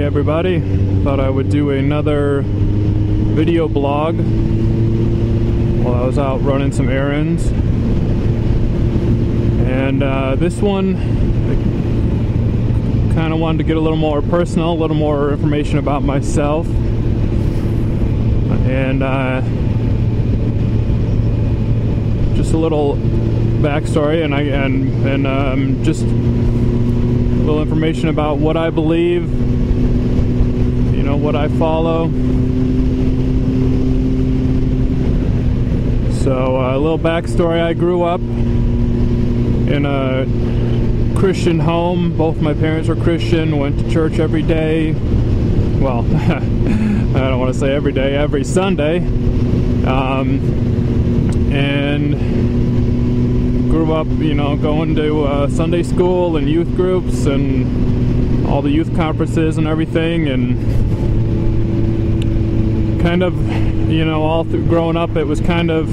everybody. Thought I would do another video blog while I was out running some errands. And this one, I kind of wanted to get a little more personal, a little more information about myself. And just a little backstory and just a little information about what I believe, you know, what I follow. So a little backstory: I grew up in a Christian home. Both my parents were Christian, went to church every day. Well, I don't want to say every day, every Sunday. And grew up, you know, going to Sunday school and youth groups and all the youth conferences and everything, and kind of, you know, all through growing up, it was kind of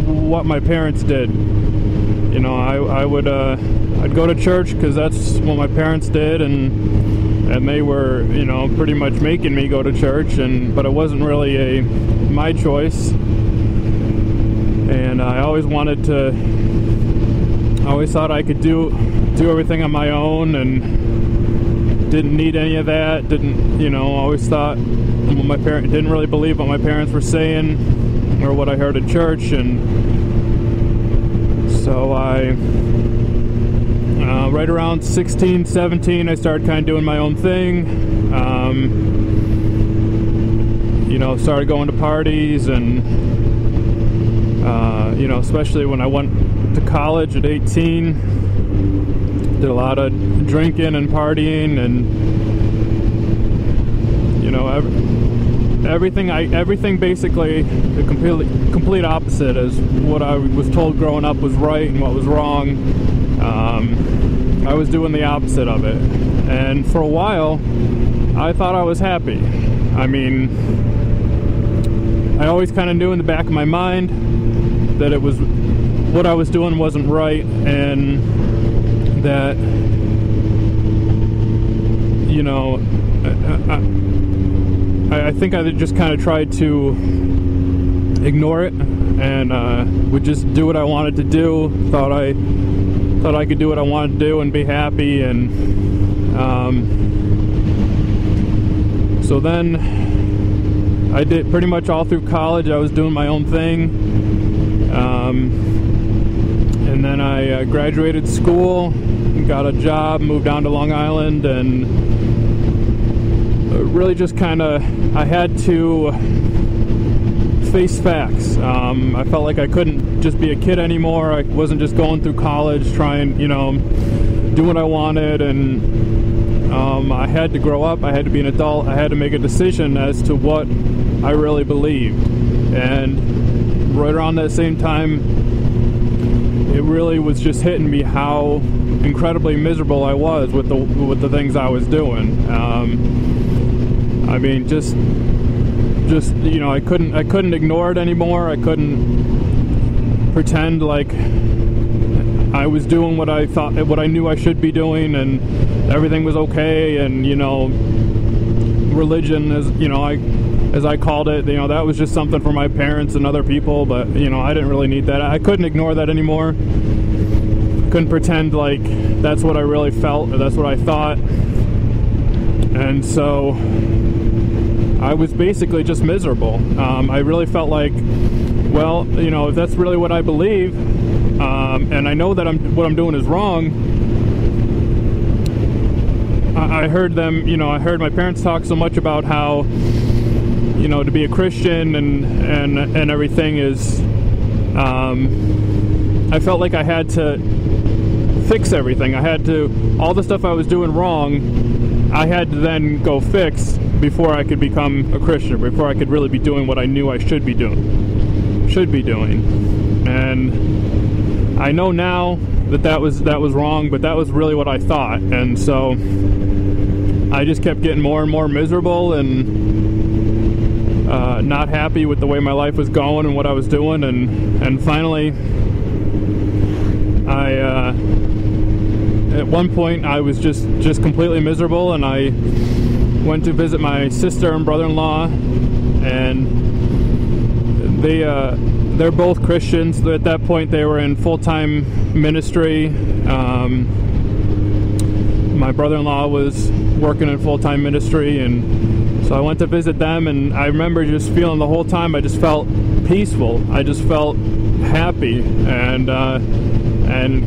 what my parents did. You know, I'd go to church because that's what my parents did, and they were, you know, pretty much making me go to church, but it wasn't really my choice. And I always thought I could do everything on my own and didn't need any of that. Always thought my parents didn't really believe what my parents were saying or what I heard at church. And so right around 16, 17, I started kind of doing my own thing. Started going to parties and especially when I went to college at 18, did a lot of drinking and partying, and everything basically the complete opposite as what I was told growing up was right and what was wrong. I was doing the opposite of it, and for a while I thought I was happy. I mean, I always kind of knew in the back of my mind that it was what I was doing wasn't right, and that, you know, I think I just kind of tried to ignore it and would just do what I wanted to do. Thought I could do what I wanted to do and be happy, and so then I did pretty much all through college. I was doing my own thing. And then I graduated school, got a job, moved down to Long Island, and really just kind of, I had to face facts. I felt like I couldn't just be a kid anymore. I wasn't just going through college trying, do what I wanted, and I had to grow up. I had to be an adult. I had to make a decision as to what I really believed. And right around that same time, it really was just hitting me how incredibly miserable I was with the things I was doing. I mean, just I couldn't ignore it anymore. I couldn't pretend like I was doing what I knew I should be doing, and everything was okay. And religion, as I called it, that was just something for my parents and other people, but I didn't really need that. I couldn't ignore that anymore. Couldn't pretend like that's what I really felt or that's what I thought. And so I was basically just miserable. I really felt like, well, if that's really what I believe, and I know that what I'm doing is wrong. I heard I heard my parents talk so much about how, to be a Christian and everything is, I felt like I had to fix everything. I had to, all the stuff I was doing wrong, I had to then go fix before I could become a Christian, before I could really be doing what I knew I should be doing. And I know now that was wrong, but that was really what I thought. And so I just kept getting more and more miserable and not happy with the way my life was going and what I was doing, and finally at one point I was just completely miserable, and I went to visit my sister and brother-in-law, and they're both Christians. At that point, they were in full-time ministry. My brother-in-law was working in full-time ministry, and so I went to visit them, and I remember just feeling the whole time, I just felt peaceful. I just felt happy, and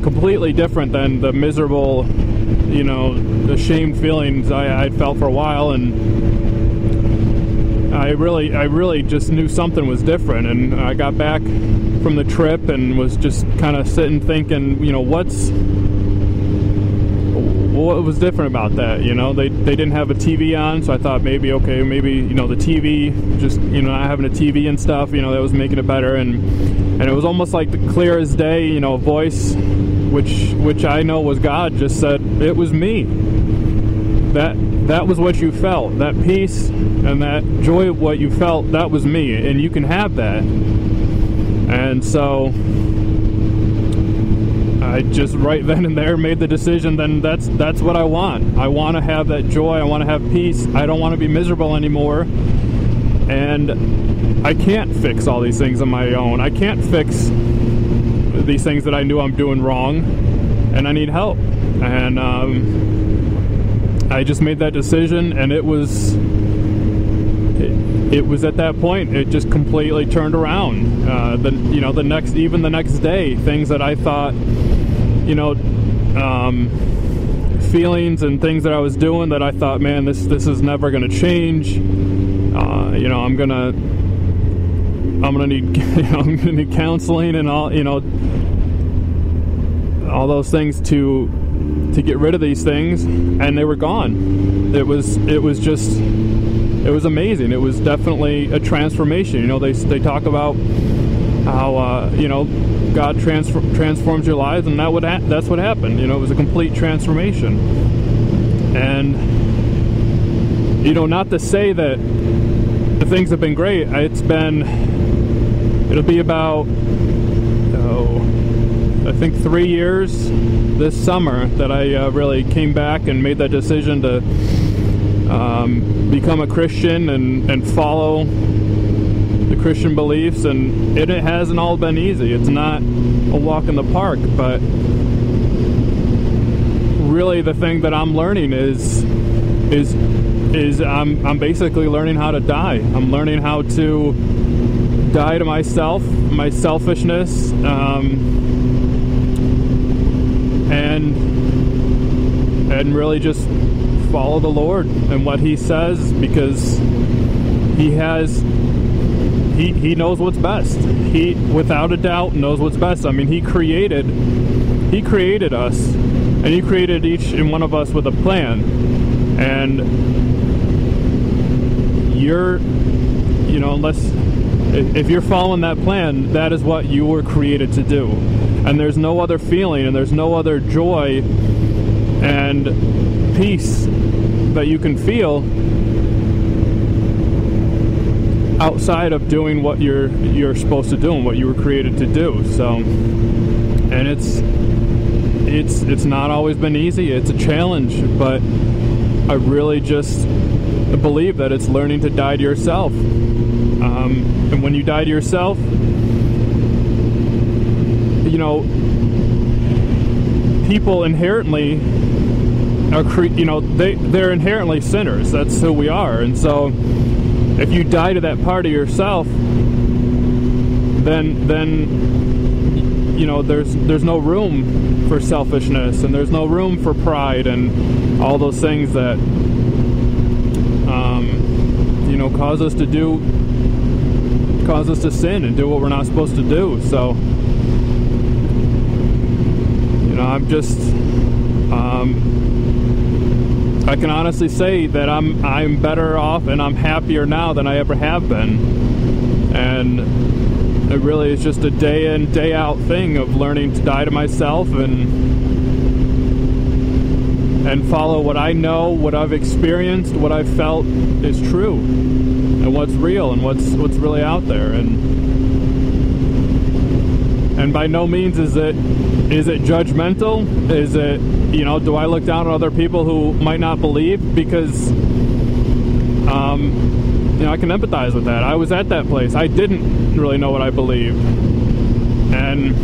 completely different than the miserable, the shamed feelings I'd felt for a while. And I really just knew something was different. And I got back from the trip and was just kind of sitting thinking, what was different about that? They didn't have a TV on, so I thought maybe the TV, just not having a TV and stuff, that was making it better. And it was almost like the clear as day, a voice which I know was God, just said it was me. That was what you felt, that peace and that joy of what you felt, that was me, and you can have that. And so I just right then and there made the decision, then that's what I want. I want to have that joy, I want to have peace, I don't want to be miserable anymore. And I can't fix all these things on my own. I can't fix these things that I knew I'm doing wrong, and I need help. And I just made that decision, and it was at that point it just completely turned around. The next day, things that I thought, feelings and things that I was doing that I thought, man, this is never going to change. I'm gonna need counseling and all those things to get rid of these things, and they were gone. It was amazing. It was definitely a transformation. They talk about how God transforms your lives, and that's what happened. It was a complete transformation. And not to say that the things have been great. It'll be about I think 3 years this summer that I really came back and made that decision to become a Christian and follow the Christian beliefs. And it hasn't all been easy. It's not a walk in the park, but really the thing that I'm learning is I'm basically learning how to die. I'm learning how to die to myself, my selfishness, and really just follow the Lord and what He says, because He knows what's best. He, without a doubt, knows what's best. I mean, He created us, and He created each and one of us with a plan. And if you're following that plan, that is what you were created to do. And there's no other feeling, and there's no other joy and peace that you can feel outside of doing what you're supposed to do and what you were created to do. So, and it's not always been easy. It's a challenge, but I really just believe that it's learning to die to yourself. And when you die to yourself, people inherently are, they're inherently sinners. That's who we are. And so if you die to that part of yourself, then there's no room for selfishness, and there's no room for pride and all those things that cause us to sin and do what we're not supposed to do. So I'm just I can honestly say that I'm better off and I'm happier now than I ever have been. And it really is just a day in, day out thing of learning to die to myself and follow what I know, what I've experienced, what I've felt is true, and what's real, and what's really out there. And by no means is it judgmental. Is it, do I look down on other people who might not believe? Because you know, I can empathize with that. I was at that place. I didn't really know what I believed, and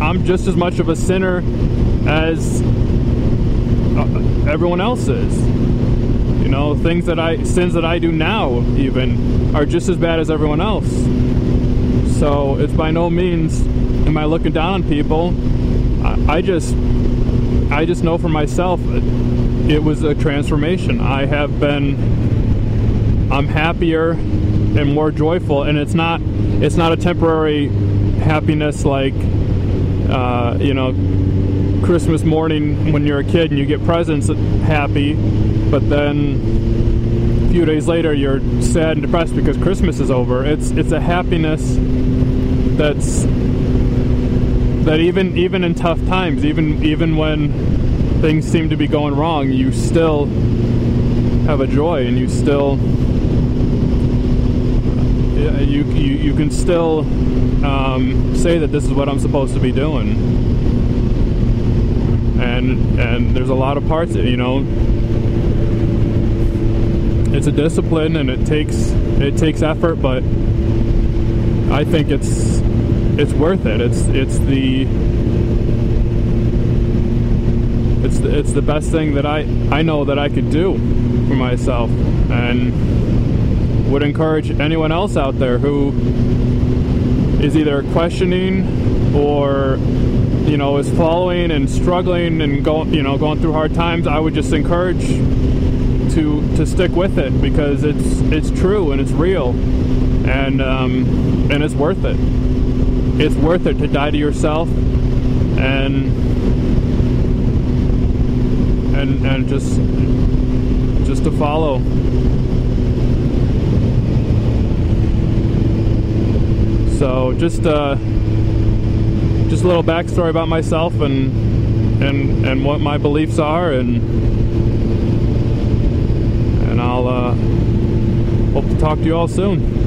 I'm just as much of a sinner as everyone else is. You know, sins that I do now even are just as bad as everyone else. So it's by no means am I looking down on people. I just know for myself it was a transformation. I'm happier and more joyful, and it's not a temporary happiness like you know, Christmas morning when you're a kid and you get presents happy, but then a few days later you're sad and depressed because Christmas is over. It's a happiness that even in tough times, even when things seem to be going wrong, you still have a joy, and you still you can still say that this is what I'm supposed to be doing. And there's a lot of parts, you know, it's a discipline and it takes effort, but I think it's worth it. It's the best thing that I know that I could do for myself, and would encourage anyone else out there who is either questioning or, you know, is following and struggling and going through hard times. I would just encourage to stick with it, because it's true and it's real, and it's worth it. It's worth it to die to yourself and just to follow. So just a little backstory about myself and what my beliefs are, and I'll hope to talk to you all soon.